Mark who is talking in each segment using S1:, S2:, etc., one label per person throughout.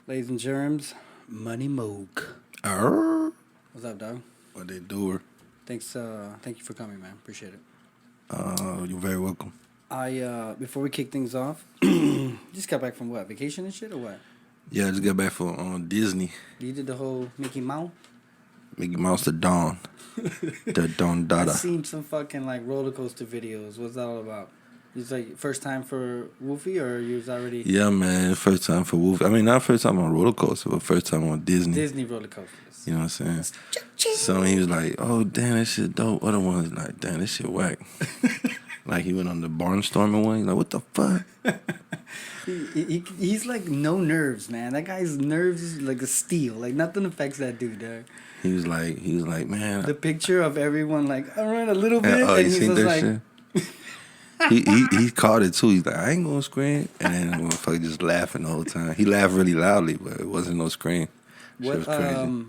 S1: Ladies and germs, Money Moog. What's up, dog?
S2: What they do?
S1: Thank you for coming, man. Appreciate it.
S2: You're very welcome.
S1: Before we kick things off, just got back from what? Vacation and shit or what?
S2: Yeah, I just got back from Disney.
S1: You did the whole Mickey Mouse?
S2: Mickey Mouse the Dawn. The Dawn Dada.
S1: I've seen some fucking like roller coaster videos. What's that all about? It's like first time for Wolfie or you was already...
S2: Yeah, man. First time for Wolfie. I mean, not first time on roller coaster, but first time on Disney.
S1: Disney roller coasters.
S2: You know what I'm saying? So he was like, oh, damn, that shit dope. Other ones like, damn, this shit whack. Like he went on the barnstorming one. He's like, what the fuck?
S1: He's like no nerves, man. That guy's nerves is like a steel. Like nothing affects that dude, dog.
S2: He was like, man.
S1: The picture of everyone like, all right, a little bit.
S2: Oh,
S1: and
S2: you
S1: he's
S2: seen
S1: just
S2: that
S1: like...
S2: shit? he caught it too. He's like, I ain't gonna scream, and then the motherfucker just laughing the whole time. He laughed really loudly, but it wasn't no scream. Shit was crazy.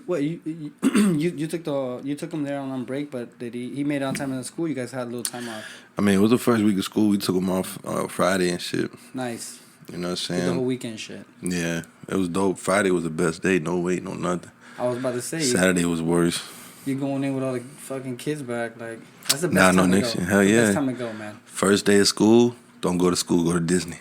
S1: What you took him there on break, but did he made it on time in the school? You guys had a little time off.
S2: I mean, it was the first week of school. We took him off Friday and shit.
S1: Nice.
S2: You know what I'm saying?
S1: Did the whole weekend shit.
S2: Yeah, it was dope. Friday was the best day. No wait, no nothing.
S1: I was about to say.
S2: Saturday was worse.
S1: You going in with all the fucking kids back, like that's the best time to go.
S2: Hell yeah.
S1: Best time to go, man.
S2: First day of school, don't go to school, go to Disney.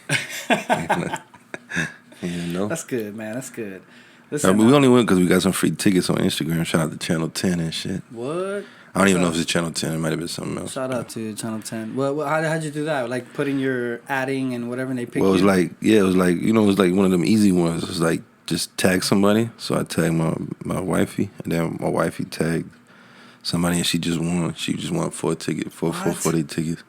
S2: You know?
S1: That's good, man. That's good. Listen,
S2: we only went because we got some free tickets on Instagram. Shout out to Channel 10 and shit.
S1: What?
S2: I don't even know if it's Channel 10. It might have been something else.
S1: Shout out to Channel 10. Well, how'd you do that? Like putting your adding and whatever, and they picked.
S2: Well, it was like one of them easy ones. It was like just tag somebody. So I tagged my wifey, and then my wifey tagged somebody, and she just won. She just won 4 tickets, four 4-day tickets.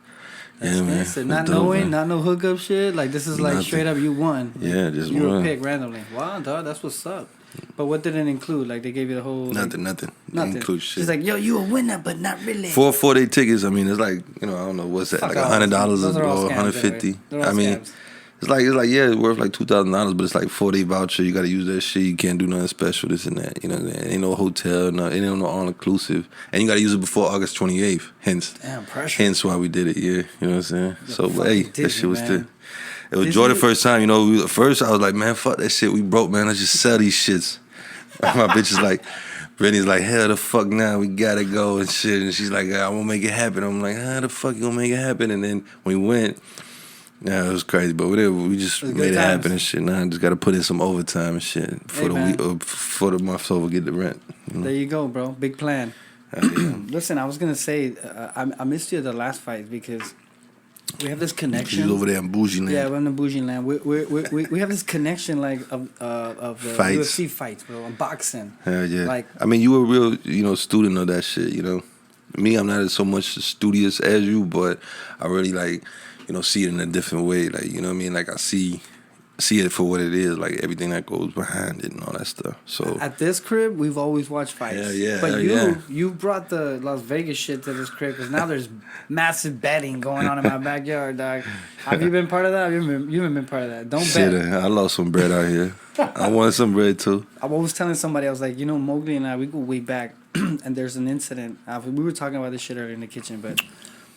S1: That's
S2: yeah, man.
S1: Instant. Not knowing, not no hookup shit. Like this is like
S2: Nothing.
S1: straight up you won.
S2: Yeah, just
S1: you
S2: won.
S1: were picked randomly. Wow, dog, that's what's up. But what did it include? Like they gave you the whole
S2: nothing.
S1: Nothing.
S2: Didn't include shit.
S1: She's like, yo, you a winner, but not really.
S2: 4 4-day tickets. I mean, it's like I don't know what's that,
S1: Fuck
S2: like $100 or $150. I mean,
S1: scams.
S2: it's like yeah, it's worth like $2,000, but it's like 4-day voucher. You got to use that shit. You can't do nothing special. This and that. You know, ain't no hotel, ain't no all inclusive, and you got to use it before August 28th. Hence,
S1: damn pressure.
S2: Hence why we did it. Yeah, you know what I'm saying. So, but, hey,
S1: Disney,
S2: that shit was
S1: man.
S2: It was joy the first time. You know, first I was like, man, fuck that shit. We broke, man. Let's just sell these shits. My bitch is like, Brittany's like, hell the fuck now, we gotta go and shit. And she's like, I won't make it happen. I'm like, how the fuck you gonna make it happen? And then we went, yeah, it was crazy, but whatever, we just made it happen and shit. Now I just gotta put in some overtime and shit for the week, for the month over, get the rent. You know?
S1: There you go, bro. Big plan. Listen, I was gonna say, I missed you at the last fight because we have this connection.
S2: She's over there in Bougie Land.
S1: Yeah, we're in the Bougie Land. We have this connection like of the
S2: Fights.
S1: UFC fights, bro, and boxing.
S2: Hell yeah.
S1: Like,
S2: I mean, you were a real, student of that shit, you know. Me, I'm not so much studious as you, but I really like, see it in a different way. Like, you know what I mean? Like I see it for what it is, like everything that goes behind it and all that stuff. So
S1: at this crib, we've always watched fights.
S2: Yeah,
S1: but you brought the Las Vegas shit to this crib because now there's massive betting going on in my backyard, dog. Have you been part of that? You haven't been part of that. Don't
S2: shit,
S1: bet.
S2: I lost some bread out here. I wanted some bread too.
S1: I was telling somebody, I was like, Mogly and I, we go way back, and there's an incident. We were talking about this shit earlier in the kitchen, but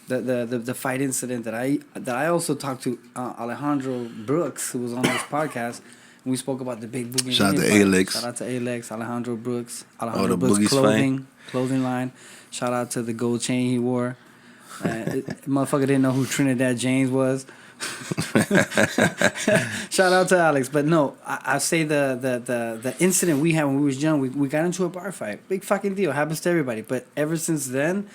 S1: the fight incident that I also talked to Alejandro Brooks, who was on this podcast, and we spoke about the big boogie.
S2: Shout out to Alex.
S1: Shout out to Alex, Alejandro Brooks,
S2: the
S1: Brooks
S2: Boogies
S1: clothing line. Shout out to the gold chain he wore. Motherfucker didn't know who Trinidad James was. Shout out to Alex, but no, I say the incident we had when we was young, we got into a bar fight, big fucking deal, happens to everybody. But ever since then,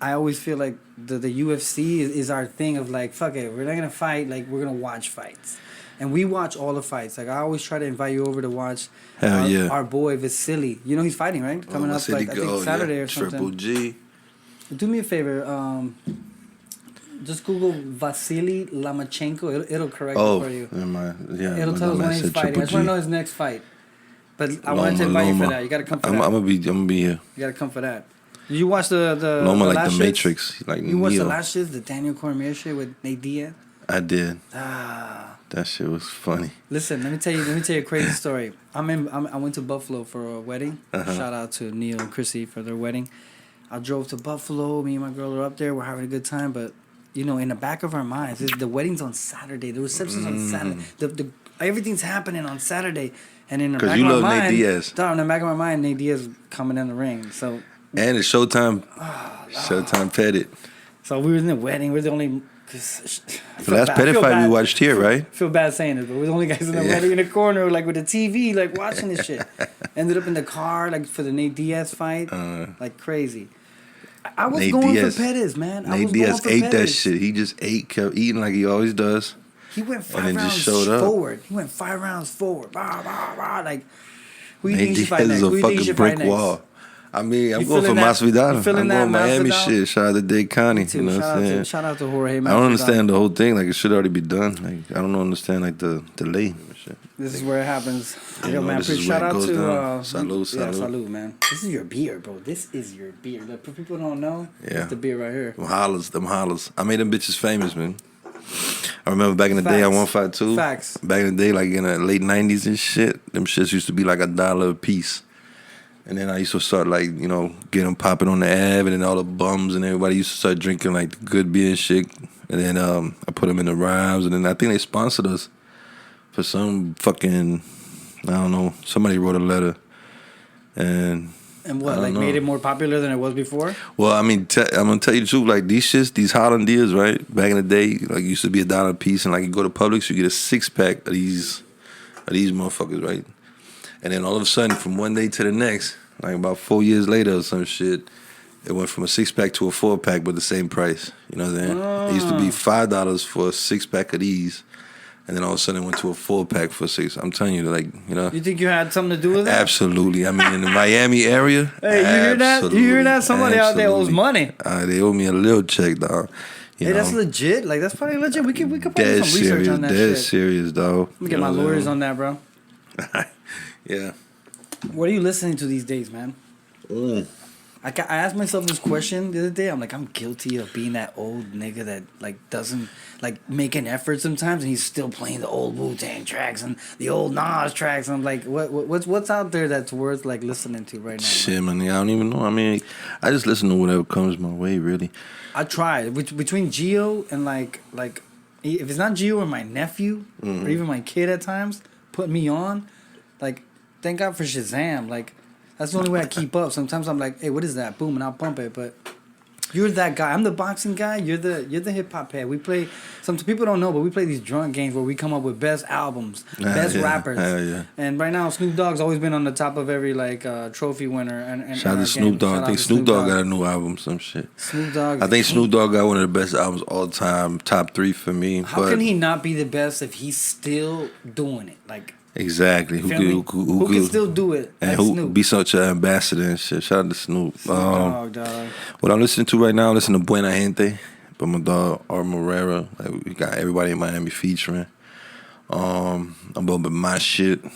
S1: I always feel like the UFC is our thing of like, fuck it, we're not gonna fight, like we're gonna watch fights, and we watch all the fights. Like I always try to invite you over to watch our boy Vasily. He's fighting right coming up like I think Saturday or something.
S2: Triple G.
S1: Do me a favor. Just Google Vasily Lomachenko. It'll correct it for you. It'll tell us when he's fighting. I just want to know his next fight. But I wanted to invite you for that. You got to come for that.
S2: I'm gonna be here.
S1: You got to come for that. Did you watch the
S2: Loma,
S1: the
S2: like
S1: last
S2: the
S1: shits?
S2: Matrix, like
S1: you watched
S2: Neo.
S1: the last shit, the Daniel Cormier shit with Nate Diaz?
S2: I did.
S1: Ah.
S2: That shit was funny.
S1: Listen, let me tell you a crazy story. I went to Buffalo for a wedding. Shout out to Neil and Chrissy for their wedding. I drove to Buffalo. Me and my girl are up there. We're having a good time, but in the back of our minds, the wedding's on Saturday. The reception's on Saturday. The everything's happening on Saturday, and in the back of my mind,
S2: Nate Diaz.
S1: In the back of my mind, Nate Diaz coming in the ring. So
S2: and it's Showtime. Showtime petted.
S1: So we were in the wedding. We're the only.
S2: The last petted fight we watched here, right?
S1: I feel bad saying it, but we're the only guys in the wedding in the corner, like with the TV, like watching this shit. Ended up in the car, like for the Nate Diaz fight, like crazy. I was going for Pettis, man.
S2: Nate Diaz ate that shit. He just kept eating like he always does.
S1: He went 5 rounds forward. He went 5 rounds forward. Bah, bah, bah. Like, who you think should fight next?
S2: Who you think should fight next? Wall. I mean, I'm going for Masvidal. I'm going Miami shit. Shout out to Dade County. You know what I'm saying?
S1: Shout out to Jorge Masvidal.
S2: I don't understand the whole thing. Like, it should already be done. Like, I don't understand, like, the delay. Shit.
S1: This is where it happens. Yo, man, shout out to... salud. Yeah, salud, man. This is your beer, bro. This is your beer. Like, for people who don't know, it's the beer right here.
S2: Them hollers. I made them bitches famous, man. I remember back in the day, I 152.
S1: Facts.
S2: Back in the day, like in the late 90s and shit, them shits used to be like $1 a piece. And then I used to start, like, get them popping on the Ave, and then all the bums and everybody used to start drinking, like, the good beer and shit. And then I put them in the rhymes, and then I think they sponsored us for some fucking, I don't know, somebody wrote a letter. And
S1: what, like, made it more popular than it was before?
S2: Well, I mean, I'm going to tell you the truth. Like, these shits, these Hollandiers, right? Back in the day, like, used to be $1 a piece. And, like, you go to Publix, you get a 6-pack of these motherfuckers, right? And then all of a sudden, from one day to the next, like about 4 years later or some shit, it went from a 6-pack to a 4-pack, but the same price. You know what I'm saying? It used to be $5 for a 6-pack of these. And then all of a sudden it went to a 4-pack for $6. I'm telling you, like,
S1: You think you had something to do with it?
S2: Absolutely. I mean, in the Miami area.
S1: Hey, you hear that? You hear that? Somebody out there owes money.
S2: They owe me a little check, dog.
S1: Hey, that's legit. Like, that's probably legit. We could probably do some research on that shit.
S2: Dead serious, dog.
S1: Let me get my lawyers on that, bro.
S2: Yeah.
S1: What are you listening to these days, man? I asked myself this question the other day. I'm like, I'm guilty of being that old nigga that, like, doesn't, like, make an effort sometimes, and he's still playing the old Wu-Tang tracks and the old Nas tracks. I'm like, what's out there that's worth, like, listening to right now?
S2: Shit, man, I don't even know. I mean, I just listen to whatever comes my way, really.
S1: I try. Between Gio and, like, if it's not Gio or my nephew, or even my kid at times, put me on, like, thank God for Shazam. Like, that's the only way I keep up. Sometimes I'm like, hey, what is that? Boom, and I'll pump it. But you're that guy. I'm the boxing guy. You're the hip hop head. We play. Some people don't know, but we play these drunk games where we come up with best albums, best rappers.
S2: Yeah.
S1: And right now, Snoop Dogg's always been on the top of every trophy winner. And
S2: shout out to Snoop Dogg. I think Snoop Dogg got a new album, some shit.
S1: Snoop Dogg.
S2: I think Snoop Dogg got one of the best albums all time, top 3 for me.
S1: How can he not be the best if he's still doing it? Like.
S2: Exactly. Who
S1: can still do it?
S2: And
S1: like
S2: who
S1: Snoop.
S2: be such an ambassador and shit. Shout out to Snoop.
S1: Dog.
S2: What I'm listening to right now, I'm listening to Buena Gente by my dog Art Morera. Like, we got everybody in Miami featuring. I'm bumping my shit. Nice.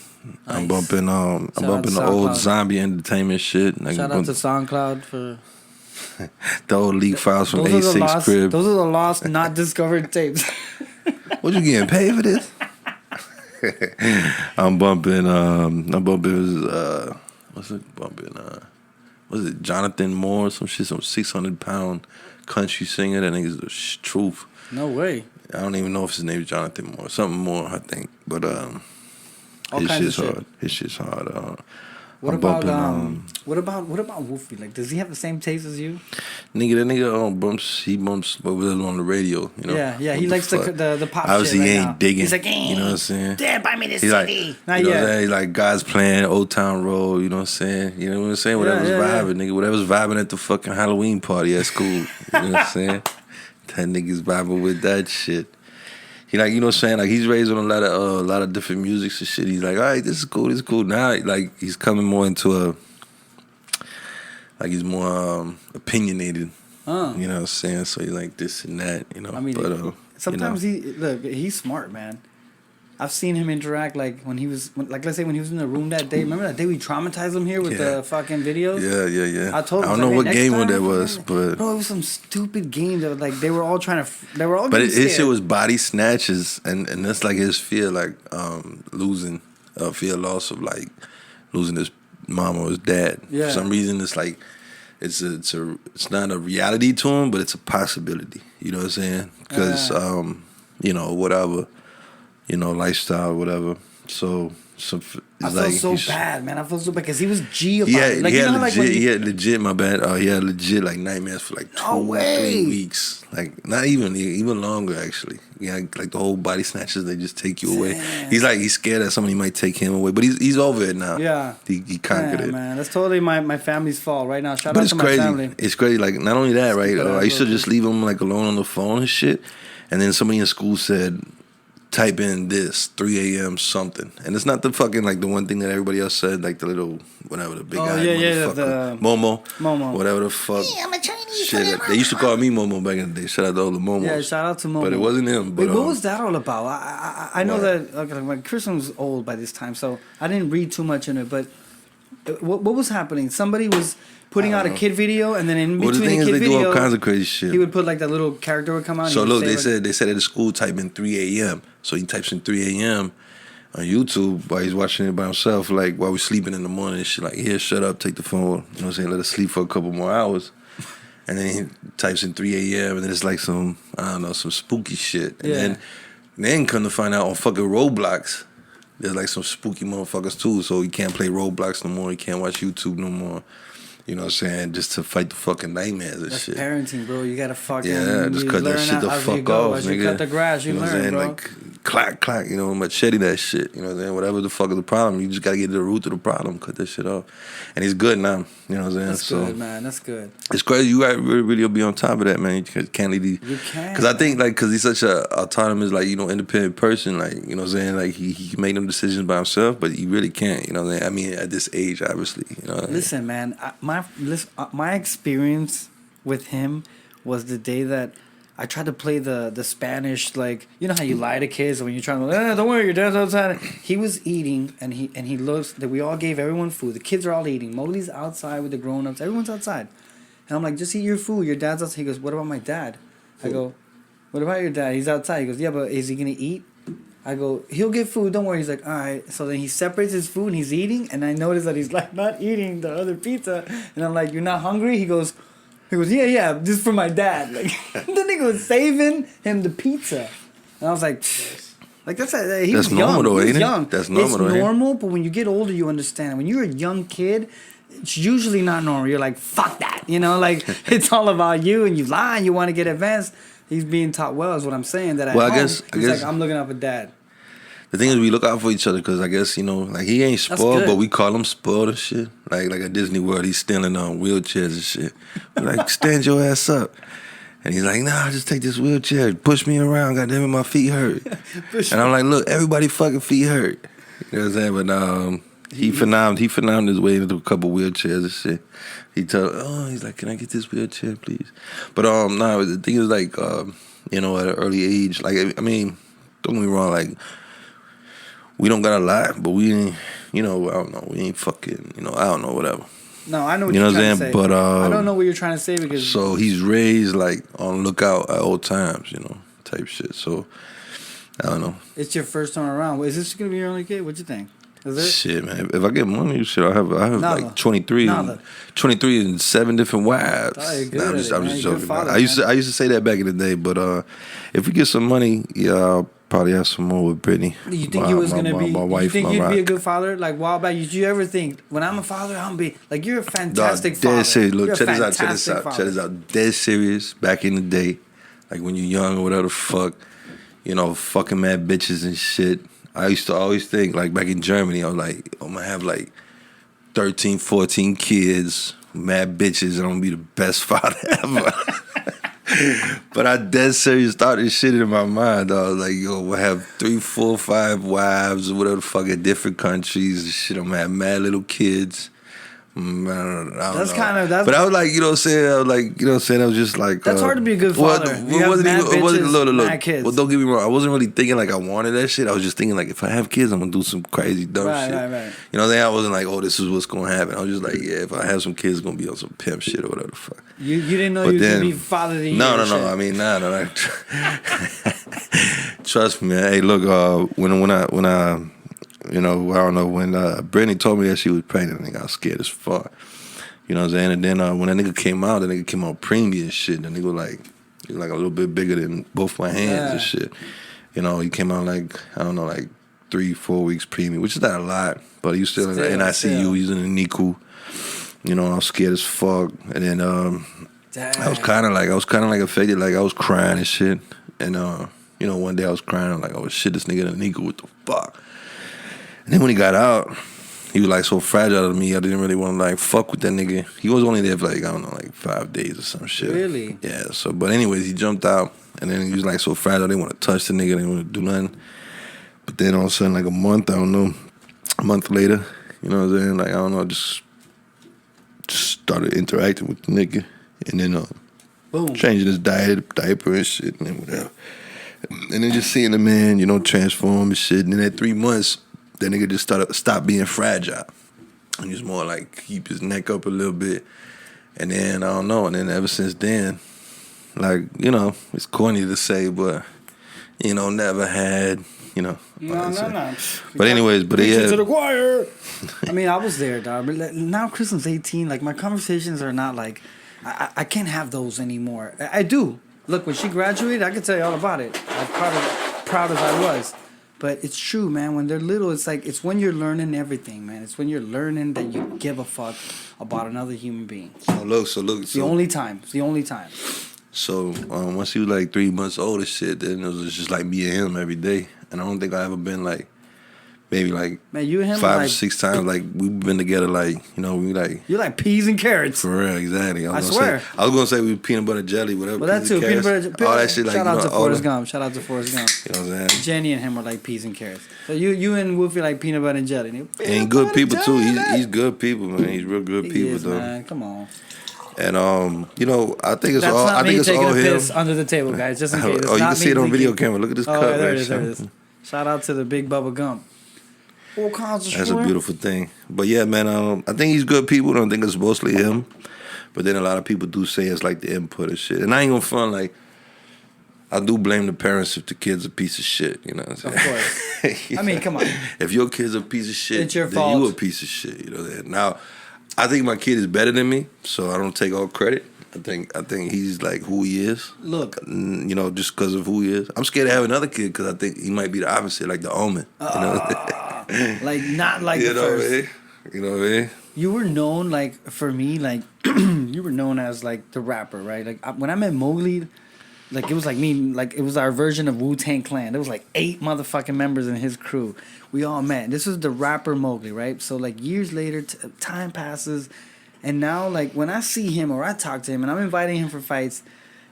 S2: I'm bumping the old zombie entertainment shit. Like,
S1: shout out to SoundCloud for
S2: the old leak files from A6 Crib.
S1: Those are the lost, not discovered tapes.
S2: What, you getting paid for this? I'm bumping was it Jonathan Moore, some 600-pound country singer. That nigga's the truth.
S1: No way.
S2: I don't even know if his name is Jonathan Moore. Something more, I think. But
S1: his shit's hard.
S2: His shit's hard.
S1: What about Wolfie? Like, does he have the same taste as you?
S2: Nigga, that nigga bumps what was on the radio, you know?
S1: Yeah, he likes the pop
S2: obviously
S1: shit.
S2: He ain't digging.
S1: He's like,
S2: you know what I'm saying?
S1: Dad, buy me this
S2: He's
S1: CD.
S2: Like, he's like, guys playing Old Town Road, you know what I'm saying? You know what I'm saying? Whatever's vibing, nigga. Whatever's vibing at the fucking Halloween party at school. You know what I'm saying? That nigga's vibing with that shit. He like, you know what I'm saying? Like, he's raised on a lot of different music and shit. He's like, all right, this is cool. Now, like, he's coming more into he's more opinionated. You know what I'm saying? So he's like this and that, you know. I mean, but,
S1: sometimes he's smart, man. I've seen him interact like let's say when he was in the room that day. Remember that day we traumatized him here with the fucking videos?
S2: Yeah.
S1: I told him.
S2: I don't know what game that was, but
S1: bro, it was some stupid game that like they were all
S2: But his shit was body snatches, and that's like his fear, like losing, fear loss of like losing his mom or his dad.
S1: Yeah.
S2: For some reason, it's like it's not a reality to him, but it's a possibility. You know what I'm saying? Because you know, whatever, you know, lifestyle, whatever. So
S1: I felt so bad, man. I felt so bad because he was G about
S2: he
S1: it. Like,
S2: he
S1: you
S2: had
S1: know,
S2: legit,
S1: like when
S2: he had legit. My bad. He had legit like nightmares for like 2-3 weeks. Like not even longer actually. Yeah, like the whole body snatches, they just take you away. He's scared that somebody might take him away, but he's over it now.
S1: Yeah,
S2: he conquered it.
S1: Man, that's totally my family's fault right now. Shout out to my family.
S2: It's crazy. Like not only that, right? I used to just leave him like alone on the phone and shit, and then somebody in school said, type in this 3 a.m. something, and it's not the fucking like the one thing that everybody else said, like the little whatever the big guy,
S1: the
S2: Momo, whatever the fuck.
S3: Yeah, I'm a Chinese.
S2: Shit, they used to call me Momo back in the day. Shout out to all the Momos.
S1: Yeah, shout out to Momo.
S2: But it wasn't him. But,
S1: wait, what was that all about? I know that like Kristen was old by this time, so I didn't read too much in it. But what was happening? Somebody was putting out a kid video, and then in between the kid video,
S2: do all kinds of crazy shit.
S1: He would put like that little character would come out.
S2: So look, they said at the school type in 3 a.m. So he types in 3 a.m. on YouTube while he's watching it by himself, like while we're sleeping in the morning and shit. Like, here, shut up, take the phone. You know what I'm saying? Let us sleep for a couple more hours. And then he types in 3 a.m. and then it's like some, I don't know, some spooky shit. And then come to find out on fucking Roblox, there's like some spooky motherfuckers too. So he can't play Roblox no more. He can't watch YouTube no more. You know what I'm saying? Just to fight the fucking nightmares and shit.
S1: Parenting, bro. You gotta fucking
S2: just cut that shit the fuck off,
S1: as
S2: nigga.
S1: You cut the grass, you learn, bro.
S2: Like, clack, you know, machete that shit. You know what I'm saying? Whatever the fuck is the problem, you just gotta get to the root of the problem, cut that shit off. And he's good now. You know what I'm saying?
S1: That's good, man. That's good.
S2: It's crazy. You gotta really be on top of that, man. You can't leave.
S1: You can.
S2: Because I think, like, because he's such a autonomous, like, you know, independent person, like, you know what I'm saying? Like, he can make them decisions by himself, but he really can't. You know what I'm saying? I mean, at this age, obviously. You know.
S1: Listen, man. My experience with him was the day that I tried to play the Spanish, like, you know how you lie to kids when you're trying to, don't worry, your dad's outside. He was eating, and he looks that we all gave everyone food. The kids are all eating. Mowgli's outside with the grown-ups. Everyone's outside. And I'm like, just eat your food. Your dad's outside. He goes, what about my dad? I go, what about your dad? He's outside. He goes, yeah, but is he going to eat? I go, he'll get food. Don't worry. He's like, all right. So then he separates his food and he's eating. And I notice that he's like not eating the other pizza. And I'm like, you're not hungry? He goes, yeah, this is for my dad. Like, the nigga was saving him the pizza. And I was like that's
S2: normal
S1: young.
S2: Though, ain't it?
S1: Young.
S2: That's normal.
S1: It's normal, but when you get older, you understand. When you're a young kid, it's usually not normal. You're like, fuck that. You know, like, it's all about you and you lie and you want to get advanced. He's being taught well, is what I'm saying. That
S2: I guess
S1: like, I'm looking up at dad.
S2: The thing is, we look out for each other because I guess, you know, like, he ain't spoiled, but we call him spoiled and shit. Like at Disney World, he's stealing on wheelchairs and shit. We're like, stand your ass up. And he's like, nah, just take this wheelchair, push me around, goddamn it, my feet hurt. And I'm like, look, everybody fucking feet hurt. You know what I'm saying? But he phenomened his way into a couple wheelchairs and shit. He's like, can I get this wheelchair, please? But the thing is, like, you know, at an early age, like, I mean, don't get me wrong, like, we don't got a lot, but we ain't, you know, I don't know, we ain't fucking, you know, I don't know, whatever.
S1: No, I know what you're trying to say.
S2: But
S1: I don't know what you're trying to say because.
S2: So he's raised like on lookout at all times, you know, type shit. So I don't know.
S1: It's your first time around. Is this gonna be your only kid? What you think? Is it?
S2: Shit, man. If I get money, shit, I have like 23 and 7 different wives.
S1: I'm
S2: just joking. Father, I used to say that back in the day, but if we get some money, yeah, I'll probably have some more with Brittany.
S1: You think you was gonna be? My wife, you think you'd be a good father? Like, while back, did you ever think when I'm a father, I'm be like, you're a fantastic father.
S2: Dead serious. Look, check
S1: this
S2: out. Check this out. Dead serious. Back in the day, like when you're young or whatever the fuck, you know, fucking mad bitches and shit. I used to always think, like, back in Germany, I was like, I'm gonna have like 13, 14 kids, mad bitches, and I'm gonna be the best father ever. But I dead serious started shit in my mind. I was like, yo, we'll have 3, 4, 5 wives or whatever the fuck in different countries and shit. I'm gonna have mad little kids. I don't know. But I was like, you know what I'm saying? I was like, you know what I'm saying? I was just like,
S1: that's hard to be a good father.
S2: It wasn't kids. Well, don't get me wrong. I wasn't really thinking like I wanted that shit. I was just thinking like, if I have kids, I'm gonna do some crazy dumb shit. Right. You know what I'm saying? I wasn't like, oh, this is what's gonna happen. I was just like, yeah, if I have some kids, it's gonna be on some pimp shit or whatever the fuck.
S1: You didn't know you were gonna be father of the year.
S2: No. I mean, no. Trust me, man. Hey, look, when I you know, I don't know, when Brittany told me that she was pregnant, I got scared as fuck. You know what I'm saying? And then when that nigga came out premium and shit. The nigga he was like a little bit bigger than both my hands and shit. You know, he came out like, I don't know, like 3-4 weeks premium, which is not a lot, but he was still in the NICU. He's in the NICU. You know, I was scared as fuck. And then I was kind of like affected, like I was crying and shit. And you know, one day I was crying, I'm like, oh shit, this nigga in the NICU, what the fuck? And then when he got out, he was like so fragile to me, I didn't really want to like fuck with that nigga. He was only there for like, I don't know, like 5 days or some shit.
S1: Really?
S2: Yeah, so, but anyways, he jumped out, and then he was like so fragile, they didn't want to touch the nigga, they didn't want to do nothing. But then all of a sudden, like a month later, you know what I'm saying? Like, I don't know, just started interacting with the nigga. And then
S1: Boom.
S2: Changing his diaper and shit, and then whatever. And then just seeing the man, you know, transform and shit. And then at 3 months, that nigga just stopped being fragile. And he was more like keep his neck up a little bit. And then, I don't know, and then ever since then, like, you know, it's corny to say, but, you know, never had, you know.
S1: No.
S2: But anyways, but yeah.
S1: To the choir. I mean, I was there, dog. But like, now Kristen's 18. Like, my conversations are not like, I can't have those anymore. I do. Look, when she graduated, I could tell you all about it. As proud as I was. But it's true, man. When they're little, it's like, it's when you're learning everything, man. It's when you're learning that you give a fuck about another human being.
S2: So look.
S1: It's the only time. It's the only time.
S2: So once he was like 3 months old and shit, then it was just like me and him every day. And I don't think I ever been like, maybe like,
S1: man, you and him
S2: 5 or
S1: like,
S2: 6 times, like we've been together, like, you know, we like.
S1: You're like peas and carrots.
S2: For real, exactly.
S1: I swear.
S2: I was gonna say we peanut butter jelly, whatever.
S1: Well, that too. Peanut butter jelly.
S2: All that shit, like,
S1: Shout out to Forrest
S2: Gump.
S1: Shout out to Forrest Gump.
S2: You know what I'm saying?
S1: Jenny and him are like peas and carrots. So you and Wolfie like peanut butter and jelly.
S2: And good people too. He's good people, man. He's real good people,
S1: is,
S2: though.
S1: Man. Come on.
S2: And you know, I think it's
S1: That's
S2: all.
S1: Not
S2: I
S1: me
S2: think it's
S1: taking
S2: all
S1: a
S2: him.
S1: piss under the table, guys. Just in case. It's
S2: you
S1: not
S2: can see it on
S1: leaking.
S2: video camera. Look at this cup.
S1: There it is. Shout out to the Big Bubba Gump. All kinds of
S2: That's a beautiful thing. But yeah, man, I think he's good people. I don't think it's mostly him. But then a lot of people do say it's like the input and shit. And I ain't gonna front, like, I do blame the parents if the kid's a piece of shit, you know what I'm saying?
S1: Of course. I mean, come on.
S2: If your kid's a piece of shit,
S1: it's your
S2: then
S1: fault.
S2: you a piece of shit, you know what I'm saying? Now, I think my kid is better than me, so I don't take all credit. I think he's like who he is.
S1: Look,
S2: you know, just because of who he is. I'm scared to have another kid because I think he might be the opposite, like the Omen. You know?
S1: Like not like
S2: you
S1: the
S2: know
S1: first.
S2: What I mean? You know what I mean?
S1: You were known, like, for me, like, you were known as like the rapper, right? Like when I met Mogly, like it was like me, like it was our version of Wu-Tang Clan. There was like 8 motherfucking members in his crew. We all met. This was the rapper Mogly, right? So like years later, time passes. And now, like, when I see him or I talk to him and I'm inviting him for fights,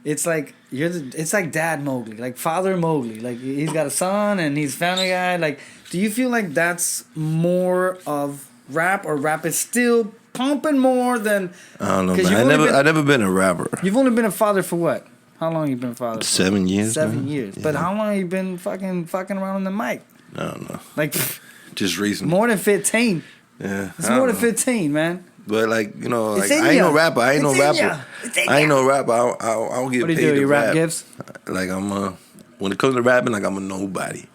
S1: it's like it's like Dad Mogly, like Father Mogly. Like, he's got a son and he's Family Guy. Like, do you feel like that's more of rap, or rap is still pumping more than?
S2: I don't know, man. I never been a rapper.
S1: You've only been a father for what? How long you been a father? For?
S2: 7 years.
S1: 7 years.
S2: Yeah.
S1: But how long you been fucking around on the mic?
S2: I don't know.
S1: Like,
S2: just recently.
S1: More than 15.
S2: Yeah.
S1: It's more than 15, man.
S2: But like, you know, like, I ain't no rapper. I ain't no rapper. I don't get
S1: what do
S2: paid
S1: you do?
S2: to
S1: You rap gifts?
S2: Like, when it comes to rapping, like, I'm a nobody.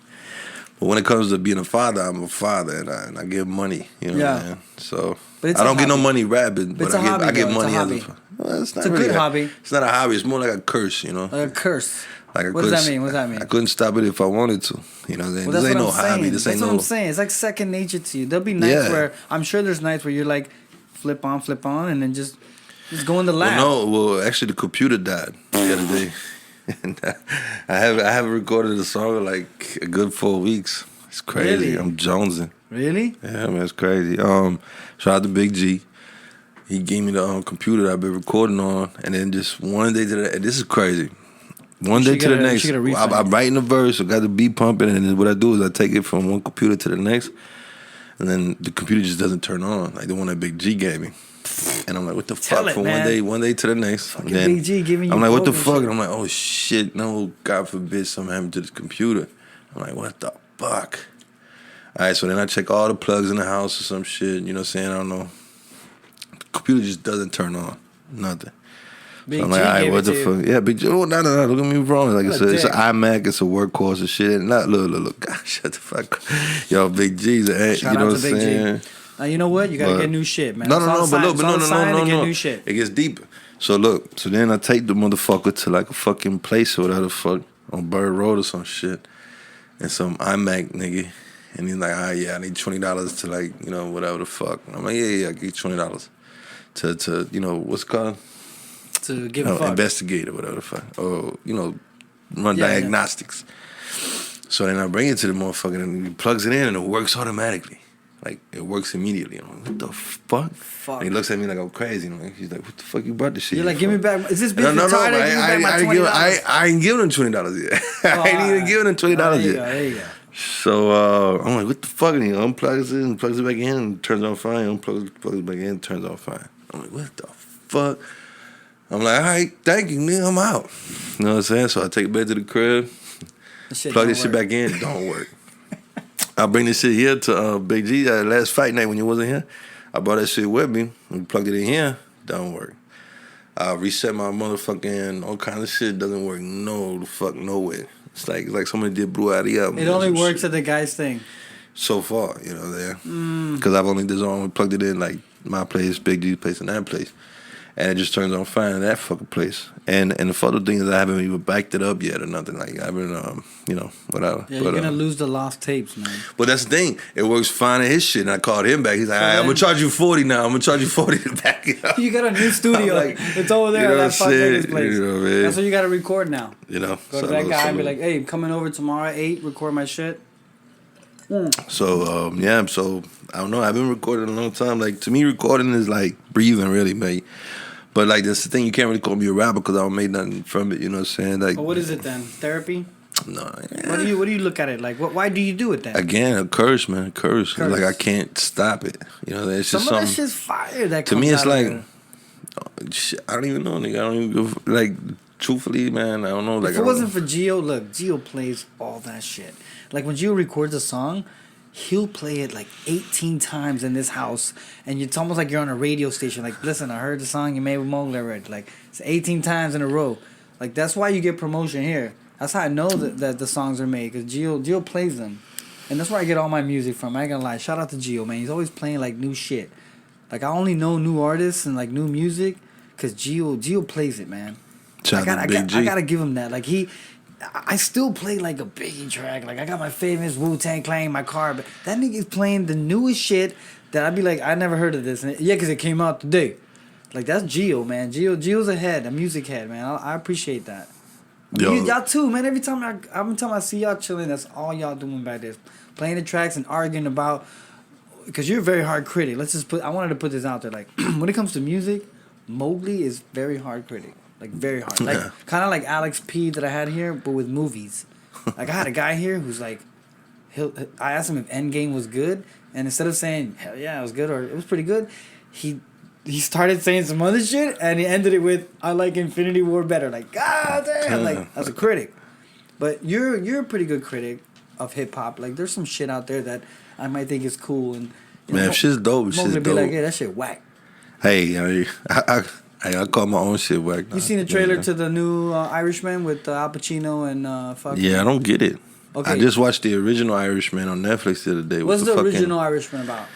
S2: But when it comes to being a father, I'm a father, and I give money. You know what I mean? So I don't get no money rapping, but I get money as a. Well, it's not
S1: it's a
S2: really
S1: good hobby.
S2: It's not a hobby. It's more like a curse, you know.
S1: Like a curse.
S2: Like
S1: what does that mean? What does that mean?
S2: I couldn't stop it if I wanted to. You know what I'm saying?
S1: Well,
S2: this ain't no hobby.
S1: That's what I'm saying. It's like second nature to you. There'll be nights where I'm sure there's nights where you're like flip on, and then just go in the lab.
S2: Well, actually, the computer died the other day, and I haven't recorded a song in like a good 4 weeks. It's crazy.
S1: Really?
S2: I'm jonesing.
S1: Really?
S2: Yeah, man, it's crazy. Shout out to Big G. He gave me the computer that I've been recording on, and then just one day to the, and this is crazy. One day to the next, I'm writing a verse, I got the beat pumping, and then what I do is I take it from one computer to the next, and then the computer just doesn't turn on, like the one that Big G gave me. And I'm like, what the fuck? From one day to the next.
S1: Fucking Big G giving you.
S2: I'm like, what the fuck? And I'm like, oh shit, no, God forbid something happened to this computer. I'm like, what the fuck? All right, so then I check all the plugs in the house or some shit, you know what I'm saying? I don't know. The computer just doesn't turn on. Nothing.
S1: Big
S2: so I'm like, all right, what the fuck? Yeah, Big G. Oh, no, don't get me wrong. Like, it's an iMac, it's a workhorse and shit. And look, God, shut the fuck up. Yo, Big G's, you know what I'm saying?
S1: You know what? You gotta
S2: But-
S1: get new shit, man.
S2: No,
S1: It's
S2: no,
S1: all
S2: no,
S1: a
S2: but
S1: sign-
S2: look,
S1: it's
S2: but
S1: all
S2: no,
S1: a
S2: no,
S1: sign
S2: no,
S1: to
S2: no,
S1: get
S2: no.
S1: new shit.
S2: It gets deeper. So look, so then I take the motherfucker to like a fucking place or whatever the fuck on Bird Road or some shit, and some iMac nigga, and he's like, yeah, I need $20 to like, you know, whatever the fuck. And I'm like, yeah, I give you $20 to you know what's it called,
S1: To give
S2: you
S1: a
S2: know,
S1: fuck.
S2: investigate or whatever the fuck, or you know, run
S1: Yeah,
S2: diagnostics. So then I bring it to the motherfucker and he plugs it in and it works automatically. Like, it works immediately. I'm like, what the fuck?
S1: Fuck.
S2: And he looks at me like I'm crazy. And he's like, what the fuck you brought this shit?
S1: You're like,
S2: here
S1: give me
S2: for?"
S1: back. Is this bitch
S2: No,
S1: retarded?
S2: but
S1: Give me back my $20.
S2: I ain't giving him $20 yet. I ain't even giving him $20
S1: There you
S2: yet.
S1: go, there you go.
S2: So I'm like, what the fuck? And he unplugs it and plugs it back in and turns on fine. Unplugs it back in and turns on fine. I'm like, what the fuck? I'm like, all right, thank you, man. I'm out. You know what I'm saying? So I take it back to the crib, plug this shit back in. Don't work. I bring this shit here to Big G last fight night when you wasn't here. I brought that shit with me. We plugged it in here. Don't work. I reset my motherfucking all kind of shit. Doesn't work no way. It's like somebody did Blue Ivy album.
S1: It only works at the guy's thing.
S2: So far, you know, there. Because I've only plugged it in like my place, Big G's place, and that place. And it just turns on fine in that fucking place. And the photo thing is I haven't even backed it up yet or nothing. Like, I haven't, you know, whatever.
S1: Yeah, you're going to lose the lost tapes, man.
S2: But that's the thing. It works fine in his shit. And I called him back. He's like, all right, I'm going to charge you $40 now. I'm going to charge you $40 to back it up.
S1: You got a new studio.
S2: Like,
S1: it's over there
S2: you know
S1: at that
S2: what I'm
S1: fuck
S2: saying?
S1: nigga's place.
S2: You know, man.
S1: That's what you got to record now.
S2: You know.
S1: Go to that guy and be like, hey, I'm coming over tomorrow at 8, record my shit.
S2: So, yeah. So, I don't know. I've been recording a long time. Like, to me, recording is like breathing, really, man. But, like, that's the thing. You can't really call me a rapper because I don't make nothing from it. You know what I'm saying? Like,
S1: But what is it then? Therapy?
S2: No.
S1: What do you look at it like? Why do you do it then?
S2: Again, a curse, man. A curse.
S1: Curse.
S2: Like, I can't stop it. You know, it's just
S1: Some of that
S2: something.
S1: shit's fire that
S2: To
S1: comes
S2: me, it's
S1: out of
S2: like,
S1: there.
S2: shit, I don't even know, nigga. I don't even go, like, truthfully, man, I don't know. Like,
S1: If it wasn't for Gio, look, Gio plays all that shit. Like when Gio records a song, he'll play it like 18 times in this house, and it's almost like you're on a radio station. Like, listen, I heard the song you made with Mogly already. Like, it's 18 times in a row. Like, that's why you get promotion here. That's how I know that the songs are made, because Gio plays them. And that's where I get all my music from. I ain't gonna lie. Shout out to Gio, man. He's always playing, like, new shit. Like, I only know new artists and, like, new music because Gio plays it, man.
S2: Shout out to Big G.
S1: I gotta give him that. Like, I still play like a Biggie track. Like, I got my famous Wu-Tang Clan in my car, but that nigga's playing the newest shit that I'd be like, I never heard of this. And yeah, because it came out today. Like, that's Gio, man. Gio's a head, a music head, man. I appreciate that.
S2: Yo.
S1: Y'all too, man. Every time I see y'all chilling, that's all y'all doing back there. Playing the tracks and arguing about, because you're a very hard critic. I wanted to put this out there. Like, when it comes to music, Mogly is very hard critic. Like, very hard. Like,
S2: Yeah.
S1: kind of like Alex P that I had here, but with movies. Like, I had a guy here who's like, I asked him if Endgame was good, and instead of saying, hell yeah, it was good, or it was pretty good, he started saying some other shit, and he ended it with, I like Infinity War better. Like, god damn, like, that's a critic. But you're a pretty good critic of hip-hop. Like, there's some shit out there that I might think is cool, and you
S2: Man,
S1: know,
S2: if shit's dope,
S1: Mogly
S2: shit's
S1: be
S2: dope.
S1: like, yeah, that shit whack.
S2: Hey, I call my own shit whack.
S1: You seen the trailer to the new Irishman with Al Pacino and fucking...
S2: Yeah, I don't get it.
S1: Okay.
S2: I just watched the original Irishman on Netflix the other day.
S1: What's
S2: with
S1: the
S2: fucking,
S1: original Irishman about?